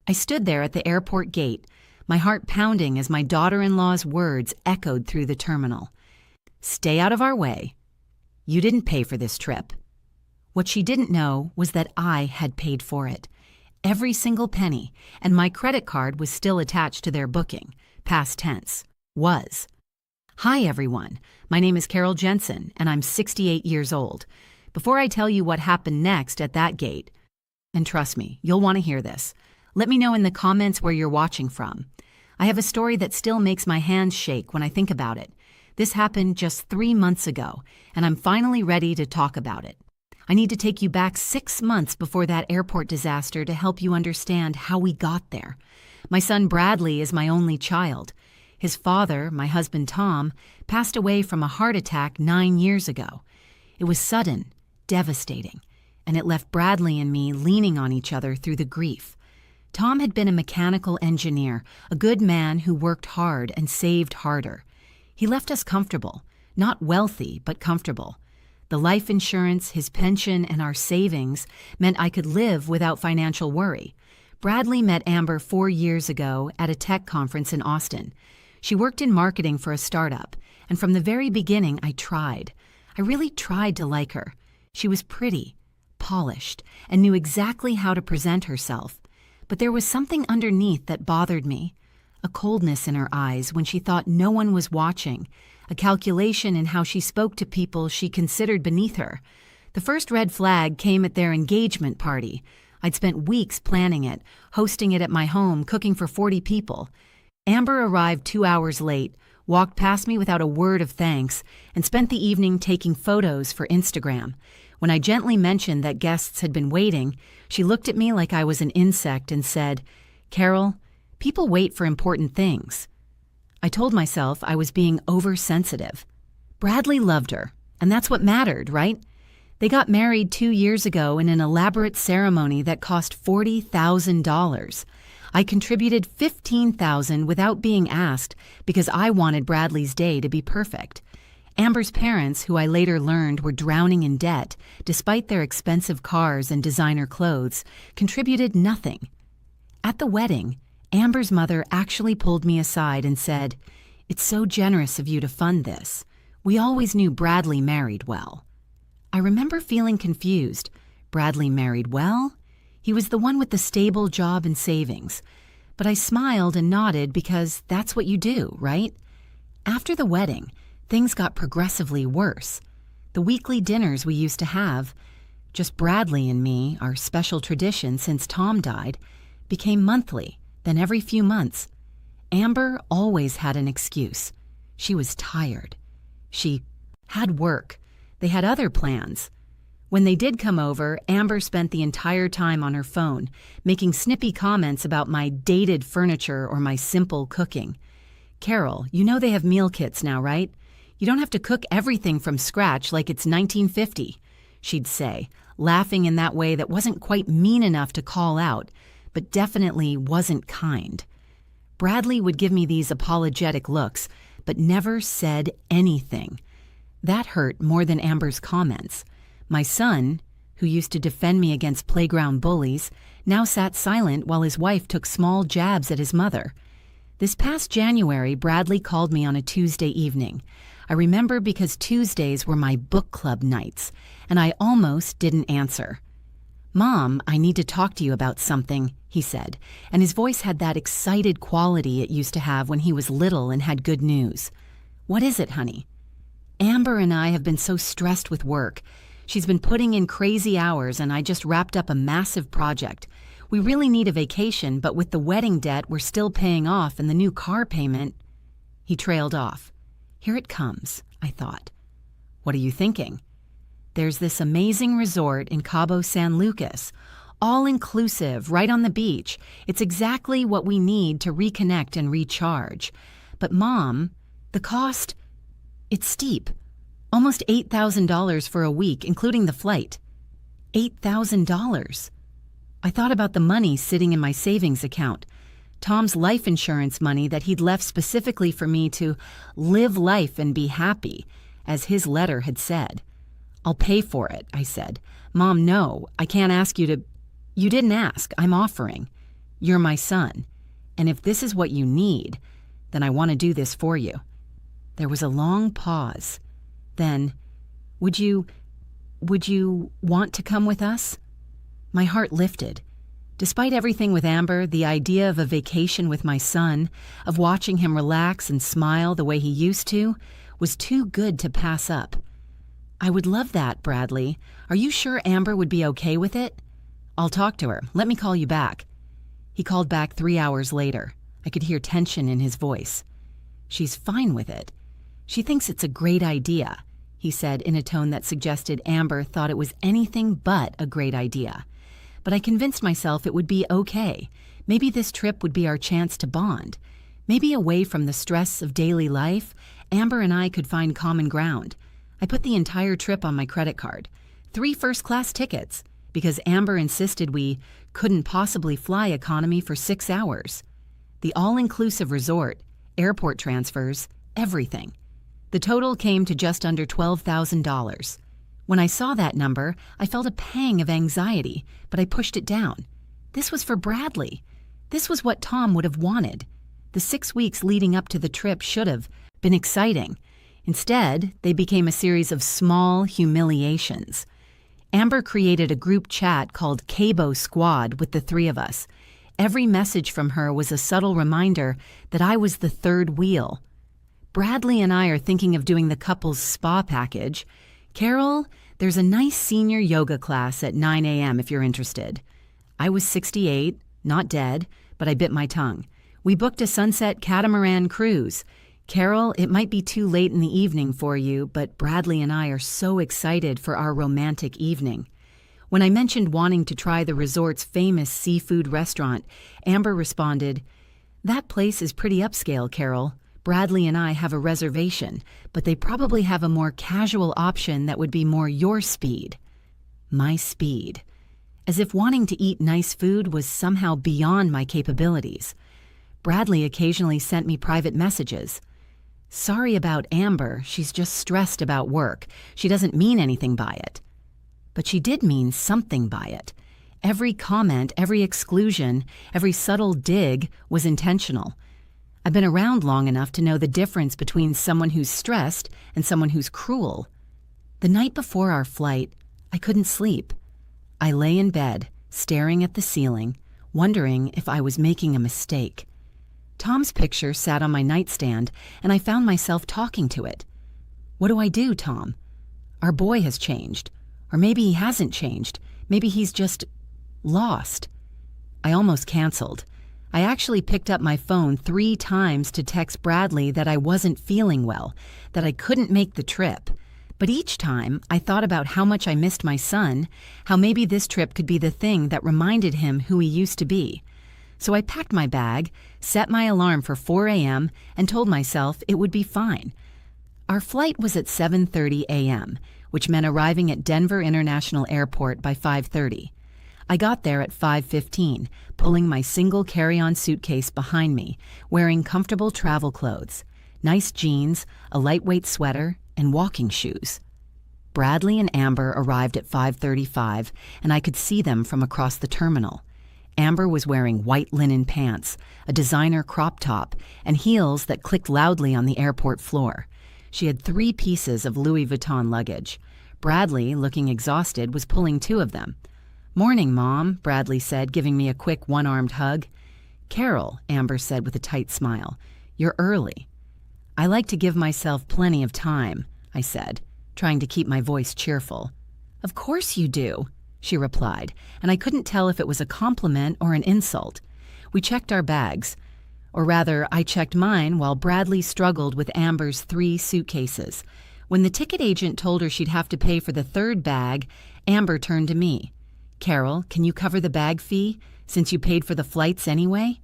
I stood there at the airport gate, my heart pounding as my daughter-in-law's words echoed through the terminal. "Stay out of our way. You didn't pay for this trip." What she didn't know was that I had paid for it. Every single penny, and my credit card was still attached to their booking. Past tense. Was. Hi everyone, my name is Carol Jensen, and I'm 68 years old. Before I tell you what happened next at that gate, and trust me, you'll want to hear this, let me know in the comments where you're watching from. I have a story that still makes my hands shake when I think about it. This happened just 3 months ago, and I'm finally ready to talk about it. I need to take you back 6 months before that airport disaster to help you understand how we got there. My son Bradley is my only child. His father, my husband Tom, passed away from a heart attack 9 years ago. It was sudden, devastating, and it left Bradley and me leaning on each other through the grief. Tom had been a mechanical engineer, a good man who worked hard and saved harder. He left us comfortable, not wealthy, but comfortable. The life insurance, his pension, and our savings meant I could live without financial worry. Bradley met Amber 4 years ago at a tech conference in Austin. She worked in marketing for a startup, and from the very beginning I tried. I really tried to like her. She was pretty, polished, and knew exactly how to present herself. But there was something underneath that bothered me. A coldness in her eyes when she thought no one was watching, a calculation in how she spoke to people she considered beneath her. The first red flag came at their engagement party. I'd spent weeks planning it, hosting it at my home, cooking for 40 people. Amber arrived 2 hours late, walked past me without a word of thanks, and spent the evening taking photos for Instagram. When I gently mentioned that guests had been waiting, she looked at me like I was an insect and said, "Carol, people wait for important things." I told myself I was being oversensitive. Bradley loved her, and that's what mattered, right? They got married 2 years ago in an elaborate ceremony that cost $40,000. I contributed $15,000 without being asked because I wanted Bradley's day to be perfect. Amber's parents, who I later learned were drowning in debt, despite their expensive cars and designer clothes, contributed nothing. At the wedding, Amber's mother actually pulled me aside and said, "It's so generous of you to fund this. We always knew Bradley married well." I remember feeling confused. Bradley married well? He was the one with the stable job and savings. But I smiled and nodded because that's what you do, right? After the wedding, things got progressively worse. The weekly dinners we used to have, just Bradley and me, our special tradition since Tom died, became monthly, then every few months. Amber always had an excuse. She was tired. She had work. They had other plans. When they did come over, Amber spent the entire time on her phone, making snippy comments about my dated furniture or my simple cooking. "Carol, you know they have meal kits now, right? You don't have to cook everything from scratch like it's 1950, she'd say, laughing in that way that wasn't quite mean enough to call out, but definitely wasn't kind. Bradley would give me these apologetic looks, but never said anything. That hurt more than Amber's comments. My son, who used to defend me against playground bullies, now sat silent while his wife took small jabs at his mother. This past January, Bradley called me on a Tuesday evening. I remember because Tuesdays were my book club nights, and I almost didn't answer. "Mom, I need to talk to you about something," he said, and his voice had that excited quality it used to have when he was little and had good news. "What is it, honey?" "Amber and I have been so stressed with work. She's been putting in crazy hours, and I just wrapped up a massive project. We really need a vacation, but with the wedding debt we're still paying off and the new car payment..." He trailed off. Here it comes, I thought. "What are you thinking?" "There's this amazing resort in Cabo San Lucas, all-inclusive, right on the beach. It's exactly what we need to reconnect and recharge. But Mom, the cost, it's steep. Almost $8,000 for a week, including the flight." $8,000. I thought about the money sitting in my savings account, Tom's life insurance money that he'd left specifically for me to live life and be happy, as his letter had said. "I'll pay for it," I said. "Mom, no, I can't ask you to..." "You didn't ask. I'm offering." You're my son, and if this is what you need, then I want to do this for you." There was a long pause. Then, would you want to come with us?" My heart lifted. Despite everything with Amber, the idea of a vacation with my son, of watching him relax and smile the way he used to, was too good to pass up. "I would love that, Bradley. Are you sure Amber would be okay with it?" "I'll talk to her. Let me call you back." He called back 3 hours later. I could hear tension in his voice. "She's fine with it. She thinks it's a great idea," he said in a tone that suggested Amber thought it was anything but a great idea. But I convinced myself it would be okay. Maybe this trip would be our chance to bond. Maybe away from the stress of daily life, Amber and I could find common ground. I put the entire trip on my credit card. 3 first-class tickets, because Amber insisted we couldn't possibly fly economy for 6 hours. The all-inclusive resort, airport transfers, everything. The total came to just under $12,000. When I saw that number, I felt a pang of anxiety, but I pushed it down. This was for Bradley. This was what Tom would have wanted. The 6 weeks leading up to the trip should have been exciting. Instead, they became a series of small humiliations. Amber created a group chat called Cabo Squad with the 3 of us. Every message from her was a subtle reminder that I was the third wheel. "Bradley and I are thinking of doing the couple's spa package. Carol, there's a nice senior yoga class at 9 a.m. if you're interested." I was 68, not dead, but I bit my tongue. "We booked a sunset catamaran cruise. Carol, it might be too late in the evening for you, but Bradley and I are so excited for our romantic evening." When I mentioned wanting to try the resort's famous seafood restaurant, Amber responded, "That place is pretty upscale, Carol. Bradley and I have a reservation, but they probably have a more casual option that would be more your speed." My speed. As if wanting to eat nice food was somehow beyond my capabilities. Bradley occasionally sent me private messages. "Sorry about Amber, she's just stressed about work. She doesn't mean anything by it." But she did mean something by it. Every comment, every exclusion, every subtle dig was intentional. I've been around long enough to know the difference between someone who's stressed and someone who's cruel. The night before our flight, I couldn't sleep. I lay in bed, staring at the ceiling, wondering if I was making a mistake. Tom's picture sat on my nightstand, and I found myself talking to it. "What do I do, Tom? Our boy has changed. Or maybe he hasn't changed. Maybe he's just lost." I almost canceled. I actually picked up my phone 3 times to text Bradley that I wasn't feeling well, that I couldn't make the trip. But each time, I thought about how much I missed my son, how maybe this trip could be the thing that reminded him who he used to be. So I packed my bag, set my alarm for 4 a.m., and told myself it would be fine. Our flight was at 7:30 a.m., which meant arriving at Denver International Airport by 5:30. I got there at 5:15, pulling my single carry-on suitcase behind me, wearing comfortable travel clothes, nice jeans, a lightweight sweater, and walking shoes. Bradley and Amber arrived at 5:35, and I could see them from across the terminal. Amber was wearing white linen pants, a designer crop top, and heels that clicked loudly on the airport floor. She had 3 pieces of Louis Vuitton luggage. Bradley, looking exhausted, was pulling 2 of them. "Morning, Mom," Bradley said, giving me a quick one-armed hug. "Carol," Amber said with a tight smile, "you're early." "I like to give myself plenty of time," I said, trying to keep my voice cheerful. "Of course you do," she replied, and I couldn't tell if it was a compliment or an insult. We checked our bags. Or rather, I checked mine while Bradley struggled with Amber's 3 suitcases. When the ticket agent told her she'd have to pay for the 3rd bag, Amber turned to me. "Carol, can you cover the bag fee, since you paid for the flights anyway?"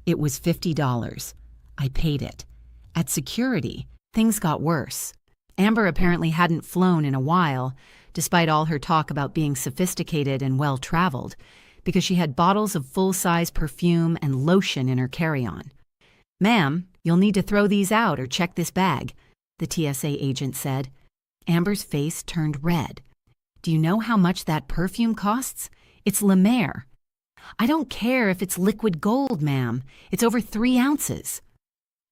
It was $50. I paid it. At security, things got worse. Amber apparently hadn't flown in a while, despite all her talk about being sophisticated and well-traveled, because she had bottles of full-size perfume and lotion in her carry-on. "Ma'am, you'll need to throw these out or check this bag," the TSA agent said. Amber's face turned red. "Do you know how much that perfume costs? It's La Mer." "I don't care if it's liquid gold, ma'am. It's over 3 ounces."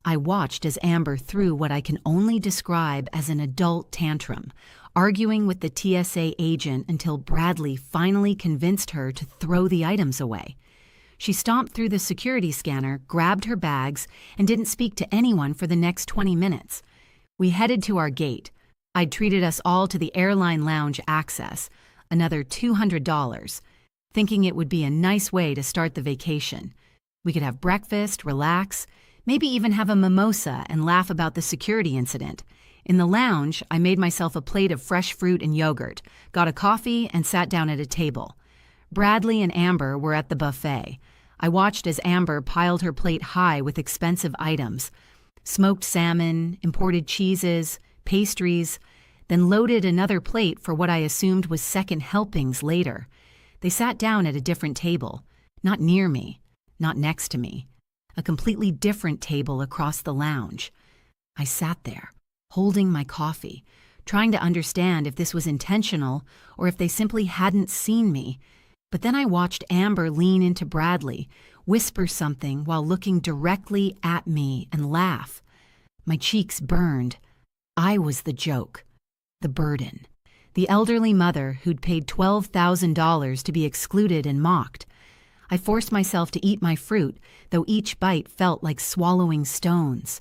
I watched as Amber threw what I can only describe as an adult tantrum, arguing with the TSA agent until Bradley finally convinced her to throw the items away. She stomped through the security scanner, grabbed her bags, and didn't speak to anyone for the next 20 minutes. We headed to our gate. I'd treated us all to the airline lounge access, another $200, thinking it would be a nice way to start the vacation. We could have breakfast, relax, maybe even have a mimosa and laugh about the security incident. In the lounge, I made myself a plate of fresh fruit and yogurt, got a coffee, and sat down at a table. Bradley and Amber were at the buffet. I watched as Amber piled her plate high with expensive items: smoked salmon, imported cheeses, pastries, then loaded another plate for what I assumed was second helpings later. They sat down at a different table, not near me, not next to me, a completely different table across the lounge. I sat there, holding my coffee, trying to understand if this was intentional or if they simply hadn't seen me. But then I watched Amber lean into Bradley, whisper something while looking directly at me, and laugh. My cheeks burned. I was the joke, the burden, the elderly mother who'd paid $12,000 to be excluded and mocked. I forced myself to eat my fruit, though each bite felt like swallowing stones.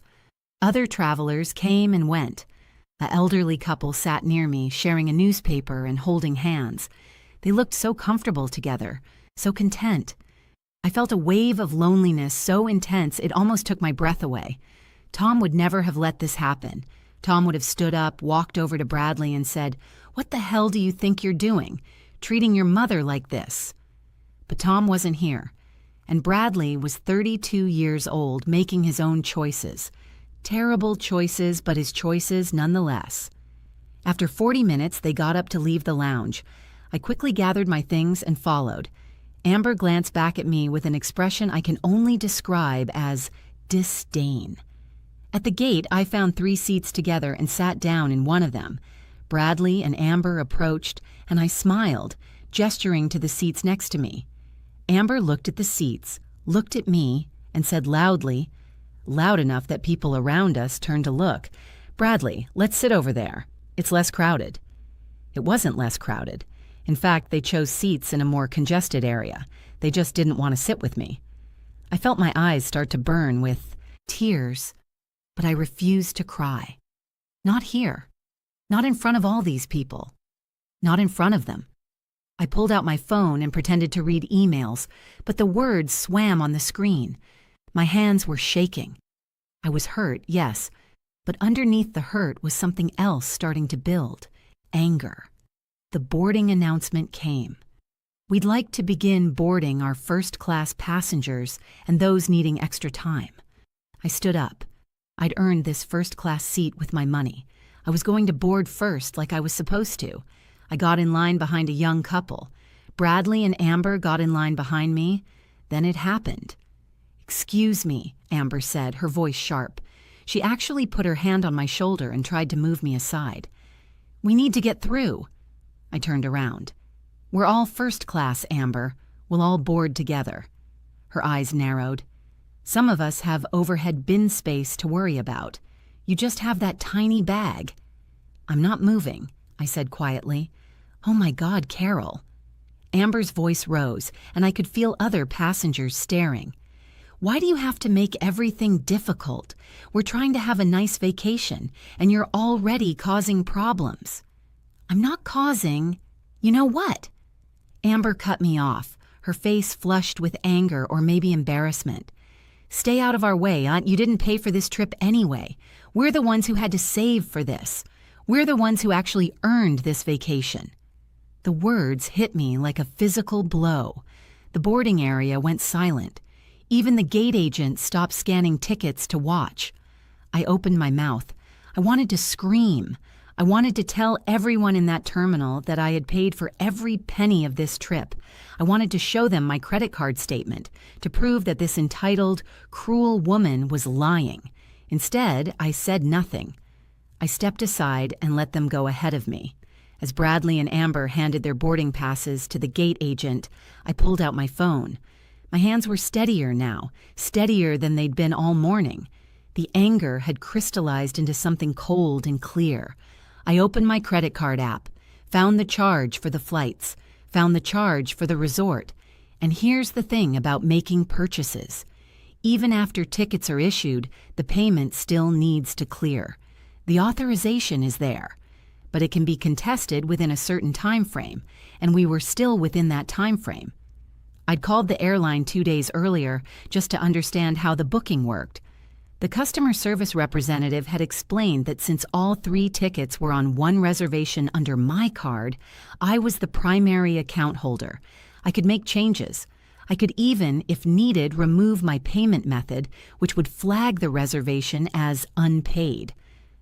Other travelers came and went. An elderly couple sat near me, sharing a newspaper and holding hands. They looked so comfortable together, so content. I felt a wave of loneliness so intense it almost took my breath away. Tom would never have let this happen. Tom would have stood up, walked over to Bradley, and said, "What the hell do you think you're doing? Treating your mother like this?" But Tom wasn't here, and Bradley was 32 years old, making his own choices. Terrible choices, but his choices nonetheless. After 40 minutes, they got up to leave the lounge. I quickly gathered my things and followed. Amber glanced back at me with an expression I can only describe as disdain. At the gate, I found 3 seats together and sat down in one of them. Bradley and Amber approached, and I smiled, gesturing to the seats next to me. Amber looked at the seats, looked at me, and said loudly, loud enough that people around us turned to look, "Bradley, let's sit over there. It's less crowded." It wasn't less crowded. In fact, they chose seats in a more congested area. They just didn't want to sit with me. I felt my eyes start to burn with tears, but I refused to cry. Not here. Not in front of all these people. Not in front of them. I pulled out my phone and pretended to read emails, but the words swam on the screen. My hands were shaking. I was hurt, yes, but underneath the hurt was something else starting to build: anger. The boarding announcement came. We'd like to begin boarding our first-class passengers and those needing extra time. I stood up. I'd earned this first-class seat with my money. I was going to board first like I was supposed to. I got in line behind a young couple. Bradley and Amber got in line behind me. Then it happened. "Excuse me," Amber said, her voice sharp. She actually put her hand on my shoulder and tried to move me aside. "We need to get through." I turned around. "We're all first class, Amber. We'll all board together." Her eyes narrowed. "Some of us have overhead bin space to worry about. You just have that tiny bag." "I'm not moving," I said quietly. "Oh my God, Carol." Amber's voice rose, and I could feel other passengers staring. "Why do you have to make everything difficult? We're trying to have a nice vacation, and you're already causing problems." "I'm not causing... You know what?" Amber cut me off, her face flushed with anger or maybe embarrassment. "Stay out of our way, Aunt. You didn't pay for this trip anyway. We're the ones who had to save for this. We're the ones who actually earned this vacation." The words hit me like a physical blow. The boarding area went silent. Even the gate agent stopped scanning tickets to watch. I opened my mouth. I wanted to scream. I wanted to tell everyone in that terminal that I had paid for every penny of this trip. I wanted to show them my credit card statement to prove that this entitled, cruel woman was lying. Instead, I said nothing. I stepped aside and let them go ahead of me. As Bradley and Amber handed their boarding passes to the gate agent, I pulled out my phone. My hands were steadier now, steadier than they'd been all morning. The anger had crystallized into something cold and clear. I opened my credit card app, found the charge for the flights, found the charge for the resort. And here's the thing about making purchases. Even after tickets are issued, the payment still needs to clear. The authorization is there, but it can be contested within a certain time frame, and we were still within that time frame. I'd called the airline 2 days earlier just to understand how the booking worked. The customer service representative had explained that since all 3 tickets were on one reservation under my card, I was the primary account holder. I could make changes. I could even, if needed, remove my payment method, which would flag the reservation as unpaid.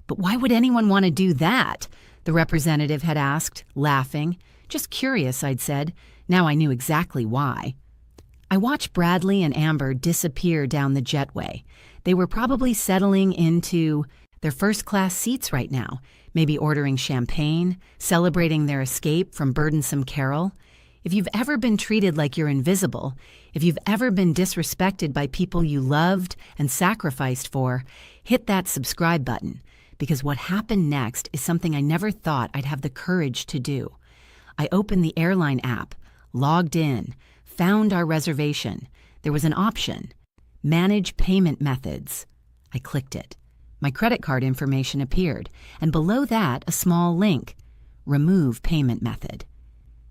But why would anyone want to do that? The representative had asked, laughing. Just curious, I'd said. Now I knew exactly why. I watched Bradley and Amber disappear down the jetway. They were probably settling into their first-class seats right now, maybe ordering champagne, celebrating their escape from burdensome Carol. If you've ever been treated like you're invisible, if you've ever been disrespected by people you loved and sacrificed for, hit that subscribe button, because what happened next is something I never thought I'd have the courage to do. I opened the airline app, logged in, found our reservation. There was an option, Manage Payment Methods. I clicked it. My credit card information appeared, and below that a small link, Remove Payment Method.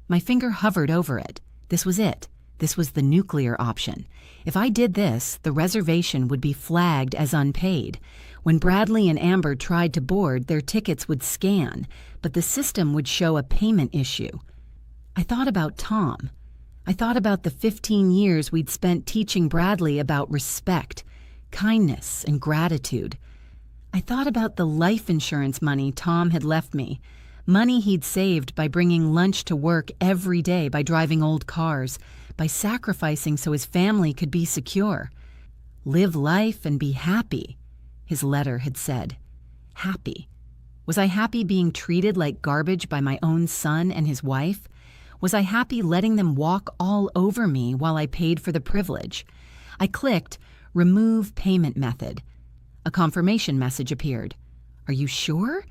My finger hovered over it. This was it. This was the nuclear option. If I did this, the reservation would be flagged as unpaid. When Bradley and Amber tried to board, their tickets would scan, but the system would show a payment issue. I thought about Tom. I thought about the 15 years we'd spent teaching Bradley about respect, kindness, and gratitude. I thought about the life insurance money Tom had left me, money he'd saved by bringing lunch to work every day, by driving old cars, by sacrificing so his family could be secure. Live life and be happy, his letter had said. Happy. Was I happy being treated like garbage by my own son and his wife? Was I happy letting them walk all over me while I paid for the privilege? I clicked Remove Payment Method. A confirmation message appeared. Are you sure?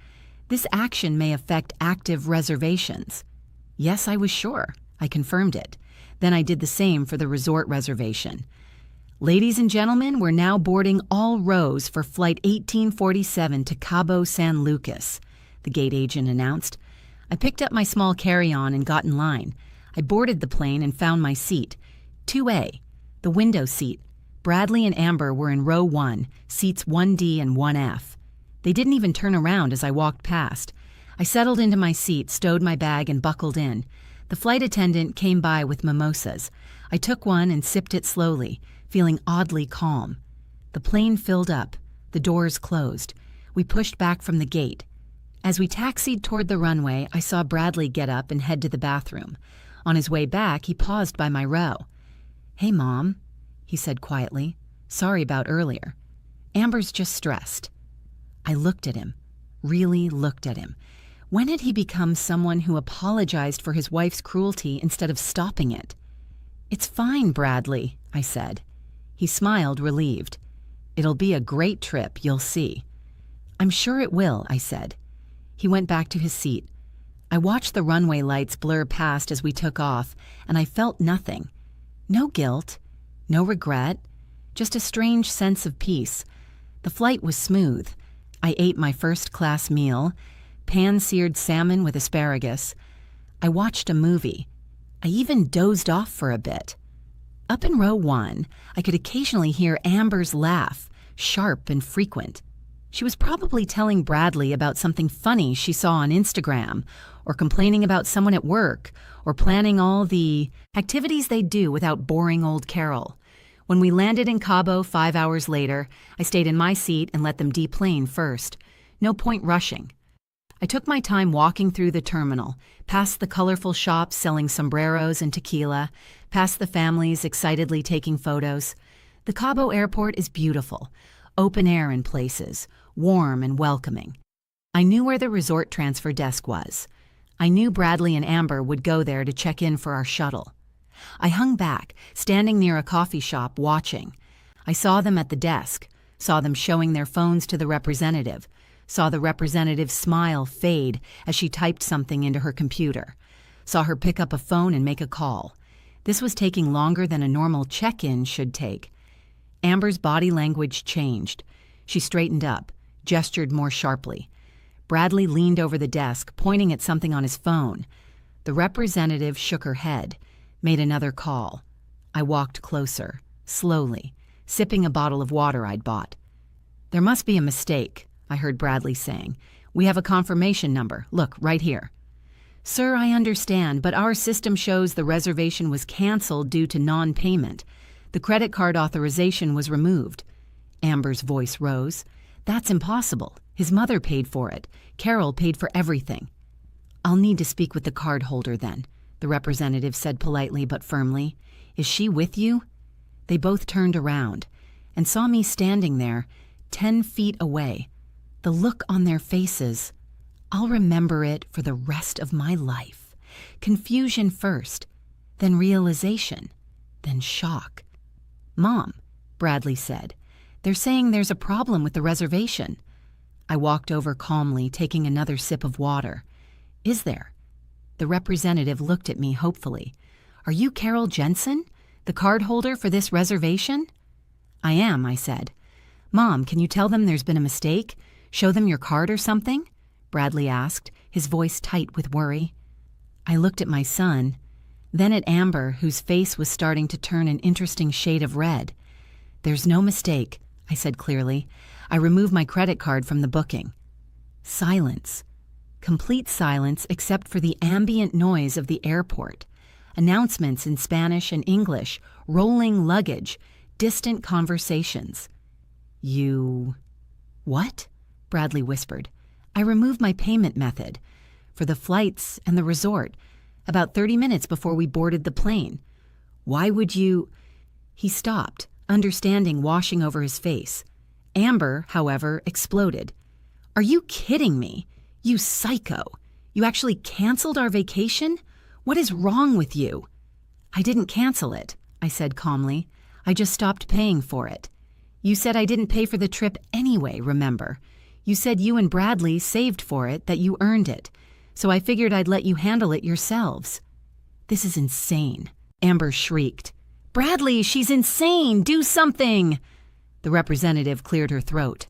This action may affect active reservations. Yes, I was sure. I confirmed it. Then I did the same for the resort reservation. Ladies and gentlemen, we're now boarding all rows for Flight 1847 to Cabo San Lucas, the gate agent announced. I picked up my small carry-on and got in line. I boarded the plane and found my seat. 2A, the window seat. Bradley and Amber were in row 1, seats 1D and 1F. They didn't even turn around as I walked past. I settled into my seat, stowed my bag, and buckled in. The flight attendant came by with mimosas. I took one and sipped it slowly, feeling oddly calm. The plane filled up. The doors closed. We pushed back from the gate. As we taxied toward the runway, I saw Bradley get up and head to the bathroom. On his way back, he paused by my row. "Hey, Mom," he said quietly. "Sorry about earlier. Amber's just stressed." I looked at him, really looked at him. When had he become someone who apologized for his wife's cruelty instead of stopping it? "It's fine, Bradley," I said. He smiled, relieved. "It'll be a great trip, you'll see." "I'm sure it will," I said. He went back to his seat. I watched the runway lights blur past as we took off, and I felt nothing. No guilt, no regret, just a strange sense of peace. The flight was smooth. I ate my first-class meal, pan-seared salmon with asparagus. I watched a movie. I even dozed off for a bit. Up in row 1, I could occasionally hear Amber's laugh, sharp and frequent. She was probably telling Bradley about something funny she saw on Instagram, or complaining about someone at work, or planning all the activities they'd do without boring old Carol. When we landed in Cabo 5 hours later, I stayed in my seat and let them deplane first. No point rushing. I took my time walking through the terminal, past the colorful shops selling sombreros and tequila, past the families excitedly taking photos. The Cabo airport is beautiful, open air in places, warm and welcoming. I knew where the resort transfer desk was. I knew Bradley and Amber would go there to check in for our shuttle. I hung back, standing near a coffee shop, watching. I saw them at the desk, saw them showing their phones to the representative, saw the representative's smile fade as she typed something into her computer, saw her pick up a phone and make a call. This was taking longer than a normal check-in should take. Amber's body language changed. She straightened up, gestured more sharply. Bradley leaned over the desk, pointing at something on his phone. The representative shook her head, made another call. I walked closer, slowly, sipping a bottle of water I'd bought. "There must be a mistake," I heard Bradley saying. "We have a confirmation number. Look, right here." "Sir, I understand, but our system shows the reservation was canceled due to non-payment. The credit card authorization was removed." Amber's voice rose. "That's impossible. His mother paid for it. Carol paid for everything." "I'll need to speak with the card holder then," the representative said politely but firmly. "Is she with you?" They both turned around and saw me standing there, 10 feet away. The look on their faces, I'll remember it for the rest of my life. Confusion first, then realization, then shock. "Mom," Bradley said, "they're saying there's a problem with the reservation." I walked over calmly, taking another sip of water. "Is there?" The representative looked at me hopefully. "Are you Carol Jensen, the card holder for this reservation?" "I am," I said. "Mom, can you tell them there's been a mistake? Show them your card or something?" Bradley asked, his voice tight with worry. I looked at my son, then at Amber, whose face was starting to turn an interesting shade of red. "There's no mistake," I said clearly. "I removed my credit card from the booking." Silence. Complete silence except for the ambient noise of the airport. Announcements in Spanish and English, rolling luggage, distant conversations. "You..." "What?" Bradley whispered. "I removed my payment method for the flights and the resort about 30 minutes before we boarded the plane. Why would you..." He stopped, understanding washing over his face. Amber, however, exploded. "Are you kidding me? You psycho! You actually canceled our vacation? What is wrong with you?" "I didn't cancel it," I said calmly. "I just stopped paying for it. You said I didn't pay for the trip anyway, remember? You said you and Bradley saved for it, that you earned it. So I figured I'd let you handle it yourselves." "This is insane," Amber shrieked. "Bradley, she's insane! Do something!" The representative cleared her throat.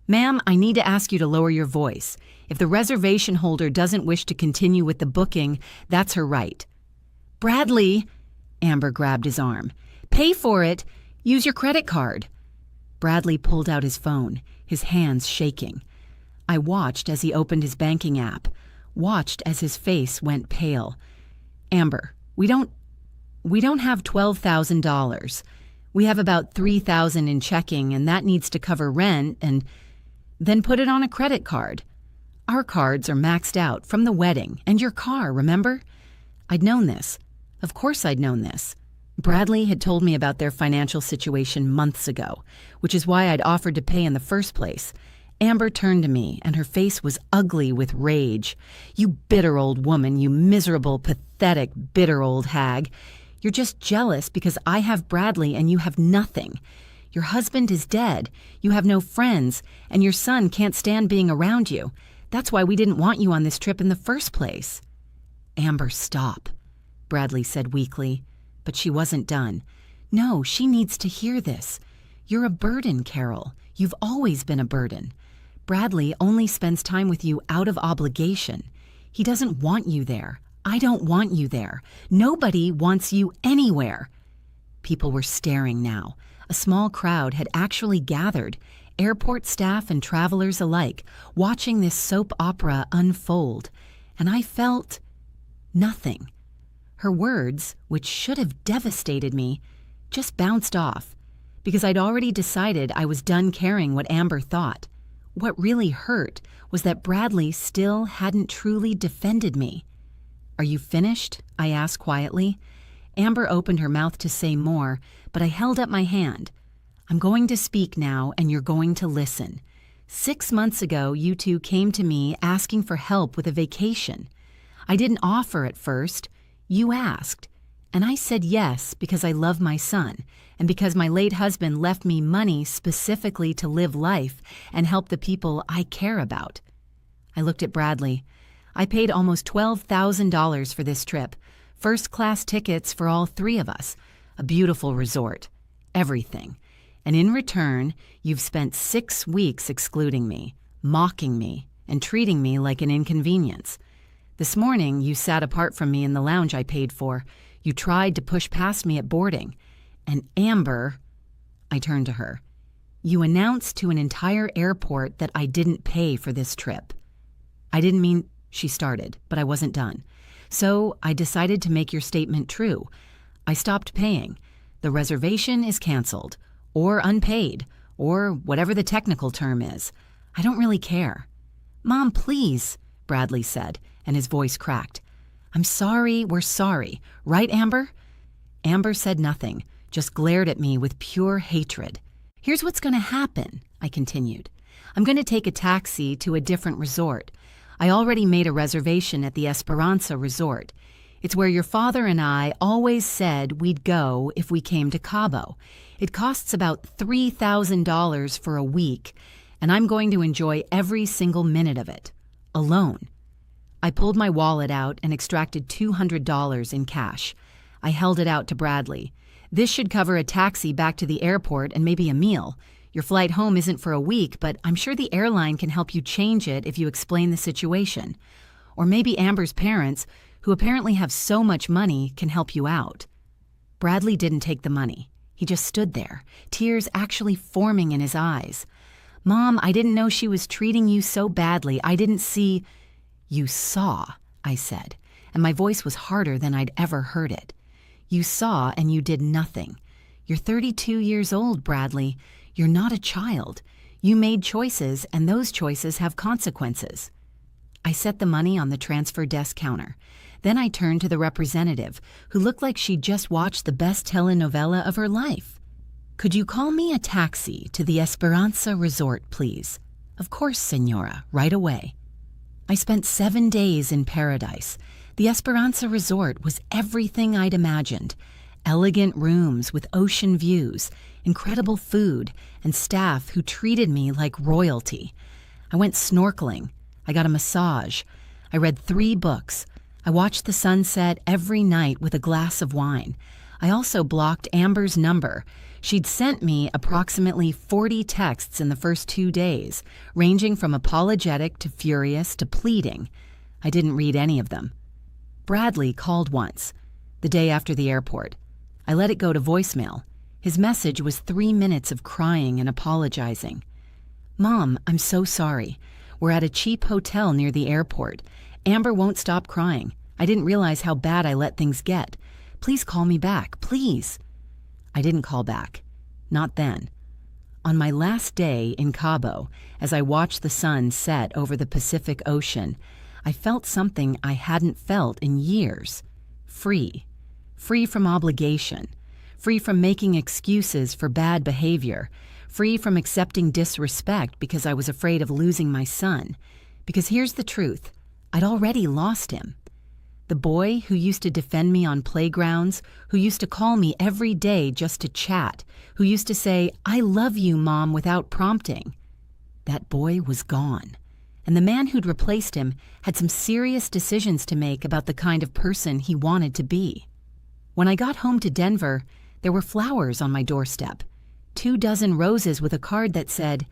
"Ma'am, I need to ask you to lower your voice. If the reservation holder doesn't wish to continue with the booking, that's her right." "Bradley," Amber grabbed his arm. "Pay for it. Use your credit card." Bradley pulled out his phone, his hands shaking. I watched as he opened his banking app, watched as his face went pale. "Amber, we don't have $12,000. We have about $3,000 in checking, and that needs to cover rent, and then put it on a credit card. Our cards are maxed out from the wedding and your car, remember?" I'd known this. Of course I'd known this. Bradley had told me about their financial situation months ago, which is why I'd offered to pay in the first place. Amber turned to me, and her face was ugly with rage. "You bitter old woman, you miserable, pathetic, bitter old hag. You're just jealous because I have Bradley and you have nothing. Your husband is dead, you have no friends, and your son can't stand being around you. That's why we didn't want you on this trip in the first place." "Amber, stop," Bradley said weakly. But she wasn't done. "No, she needs to hear this. You're a burden, Carol. You've always been a burden. Bradley only spends time with you out of obligation. He doesn't want you there. I don't want you there. Nobody wants you anywhere." People were staring now. A small crowd had actually gathered, airport staff and travelers alike, watching this soap opera unfold. And I felt nothing. Her words, which should have devastated me, just bounced off, because I'd already decided I was done caring what Amber thought. What really hurt was that Bradley still hadn't truly defended me. "Are you finished?" I asked quietly. Amber opened her mouth to say more, but I held up my hand. "I'm going to speak now, and you're going to listen. 6 months ago, you two came to me asking for help with a vacation. I didn't offer at first. You asked. And I said yes because I love my son and because my late husband left me money specifically to live life and help the people I care about. I looked at Bradley. I paid almost $12,000 for this trip, first-class tickets for all three of us, a beautiful resort, everything. And in return, you've spent 6 weeks excluding me, mocking me, and treating me like an inconvenience. This morning, you sat apart from me in the lounge I paid for. You tried to push past me at boarding. And Amber, I turned to her, you announced to an entire airport that I didn't pay for this trip. I didn't mean, she started, but I wasn't done. So I decided to make your statement true. I stopped paying. The reservation is canceled, or unpaid, or whatever the technical term is. I don't really care. Mom, please, Bradley said, and his voice cracked. I'm sorry, we're sorry. Right, Amber? Amber said nothing, just glared at me with pure hatred. Here's what's going to happen, I continued. I'm going to take a taxi to a different resort. I already made a reservation at the Esperanza Resort. It's where your father and I always said we'd go if we came to Cabo. It costs about $3,000 for a week, and I'm going to enjoy every single minute of it, alone. I pulled my wallet out and extracted $200 in cash. I held it out to Bradley. This should cover a taxi back to the airport and maybe a meal. Your flight home isn't for a week, but I'm sure the airline can help you change it if you explain the situation. Or maybe Amber's parents, who apparently have so much money, can help you out. Bradley didn't take the money. He just stood there, tears actually forming in his eyes. Mom, I didn't know she was treating you so badly. I didn't see... You saw, I said, and my voice was harder than I'd ever heard it. You saw and you did nothing. You're 32 years old, Bradley. You're not a child. You made choices, and those choices have consequences. I set the money on the transfer desk counter. Then I turned to the representative, who looked like she'd just watched the best telenovela of her life. Could you call me a taxi to the Esperanza Resort, please? Of course, Senora, right away. I spent 7 days in paradise. The Esperanza Resort was everything I'd imagined. Elegant rooms with ocean views, incredible food, and staff who treated me like royalty. I went snorkeling. I got a massage. I read 3 books. I watched the sunset every night with a glass of wine. I also blocked Amber's number. She'd sent me approximately 40 texts in the first 2 days, ranging from apologetic to furious to pleading. I didn't read any of them. Bradley called once, the day after the airport. I let it go to voicemail. His message was 3 minutes of crying and apologizing. Mom, I'm so sorry. We're at a cheap hotel near the airport. Amber won't stop crying. I didn't realize how bad I let things get. Please call me back, please. I didn't call back. Not then. On my last day in Cabo, as I watched the sun set over the Pacific Ocean, I felt something I hadn't felt in years. Free. Free from obligation. Free from making excuses for bad behavior. Free from accepting disrespect because I was afraid of losing my son. Because here's the truth. I'd already lost him. The boy who used to defend me on playgrounds, who used to call me every day just to chat, who used to say, I love you, Mom, without prompting. That boy was gone. And the man who'd replaced him had some serious decisions to make about the kind of person he wanted to be. When I got home to Denver, there were flowers on my doorstep. 24 roses with a card that said,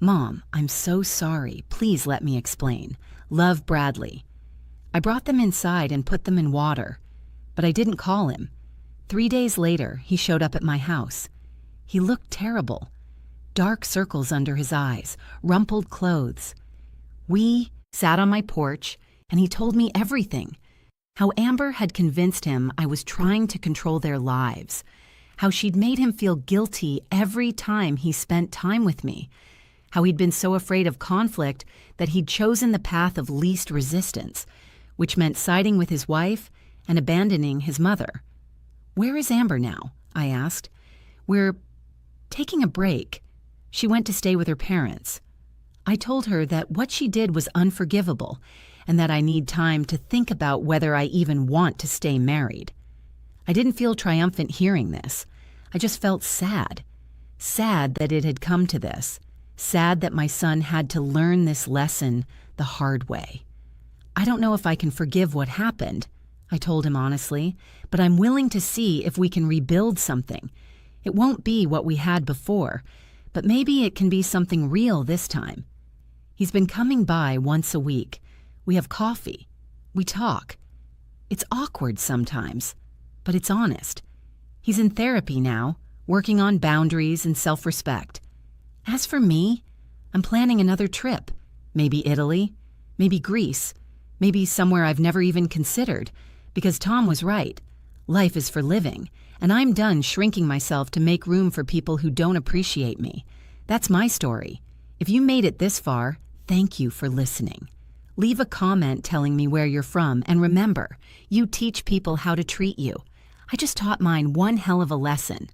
Mom, I'm so sorry. Please let me explain. Love, Bradley. I brought them inside and put them in water, but I didn't call him. 3 days later, he showed up at my house. He looked terrible. Dark circles under his eyes, rumpled clothes. We sat on my porch, and he told me everything. How Amber had convinced him I was trying to control their lives. How she'd made him feel guilty every time he spent time with me. How he'd been so afraid of conflict that he'd chosen the path of least resistance, which meant siding with his wife and abandoning his mother. Where is Amber now? I asked. We're taking a break. She went to stay with her parents. I told her that what she did was unforgivable, and that I need time to think about whether I even want to stay married. I didn't feel triumphant hearing this. I just felt sad. Sad that it had come to this. Sad that my son had to learn this lesson the hard way. I don't know if I can forgive what happened, I told him honestly, but I'm willing to see if we can rebuild something. It won't be what we had before, but maybe it can be something real this time. He's been coming by once a week. We have coffee. We talk. It's awkward sometimes, but it's honest. He's in therapy now, working on boundaries and self-respect. As for me, I'm planning another trip. Maybe Italy, maybe Greece, maybe somewhere I've never even considered, because Tom was right. Life is for living, and I'm done shrinking myself to make room for people who don't appreciate me. That's my story. If you made it this far, thank you for listening. Leave a comment telling me where you're from, and remember, you teach people how to treat you. I just taught mine one hell of a lesson.